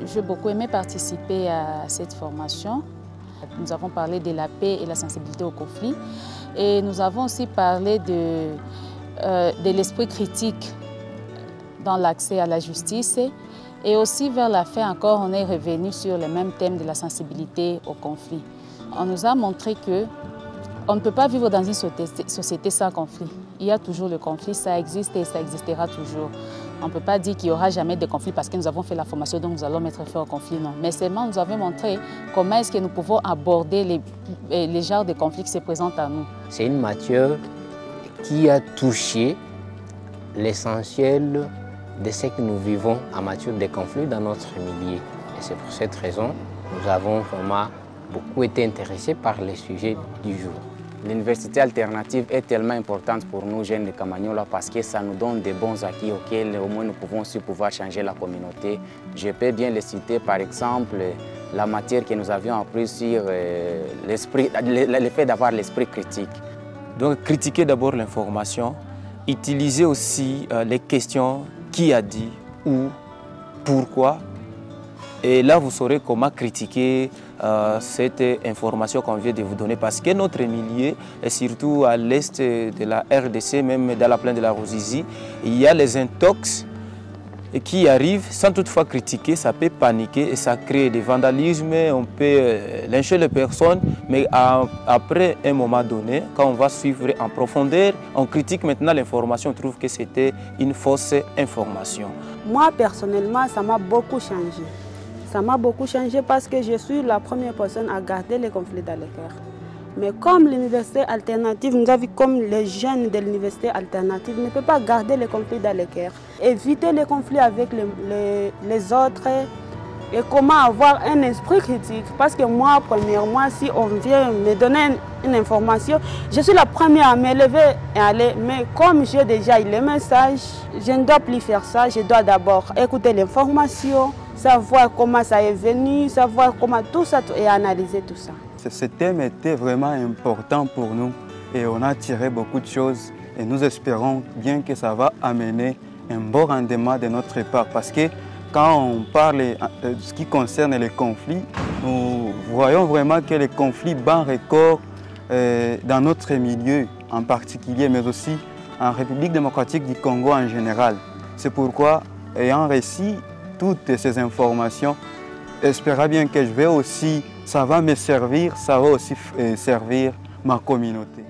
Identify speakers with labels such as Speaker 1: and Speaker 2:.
Speaker 1: J'ai beaucoup aimé participer à cette formation. Nous avons parlé de la paix et la sensibilité au conflit. Et nous avons aussi parlé de l'esprit critique dans l'accès à la justice. Et aussi vers la fin encore, on est revenu sur le même thème de la sensibilité au conflit. On nous a montré qu'on ne peut pas vivre dans une société sans conflit. Il y a toujours le conflit, ça existe et ça existera toujours. On ne peut pas dire qu'il n'y aura jamais de conflit parce que nous avons fait la formation, donc nous allons mettre fin au conflit, non. Mais seulement nous avons montré comment est-ce que nous pouvons aborder les genres de conflits qui se présentent à nous.
Speaker 2: C'est une matière qui a touché l'essentiel de ce que nous vivons en matière de conflits dans notre milieu. Et c'est pour cette raison que nous avons vraiment beaucoup été intéressés par les sujets du jour.
Speaker 3: L'université alternative est tellement importante pour nous jeunes de Kamanyola parce que ça nous donne des bons acquis auxquels au moins nous pouvons aussi pouvoir changer la communauté. Je peux bien les citer, par exemple, la matière que nous avions appris sur le fait d'avoir l'esprit critique.
Speaker 4: Donc critiquer d'abord l'information, utiliser aussi les questions qui a dit, où, pourquoi. Et là, vous saurez comment critiquer cette information qu'on vient de vous donner. Parce que notre milieu, et surtout à l'est de la RDC, même dans la plaine de la Ruzizi, il y a les intox qui arrivent sans toutefois critiquer. Ça peut paniquer et ça crée des vandalismes. On peut lyncher les personnes. Mais après un moment donné, quand on va suivre en profondeur, on critique maintenant l'information. On trouve que c'était une fausse information.
Speaker 5: Moi, personnellement, ça m'a beaucoup changé. Ça m'a beaucoup changé parce que je suis la première personne à garder les conflits dans le cœur. Mais comme l'université alternative, nous avons vu comme les jeunes de l'université alternative ne peuvent pas garder les conflits dans le cœur. Éviter les conflits avec les autres et comment avoir un esprit critique. Parce que moi, premièrement, si on vient me donner une information, je suis la première à me lever et aller. Mais comme j'ai déjà eu les messages, je ne dois plus faire ça. Je dois d'abord écouter l'information, savoir comment ça est venu, savoir comment tout ça et analyser tout ça.
Speaker 6: Ce thème était vraiment important pour nous et on a tiré beaucoup de choses et nous espérons bien que ça va amener un bon rendement de notre part parce que quand on parle de ce qui concerne les conflits, nous voyons vraiment que les conflits battent record dans notre milieu en particulier, mais aussi en République démocratique du Congo en général. C'est pourquoi, ayant reçu toutes ces informations, j'espère bien que ça va me servir, ça va aussi servir ma communauté.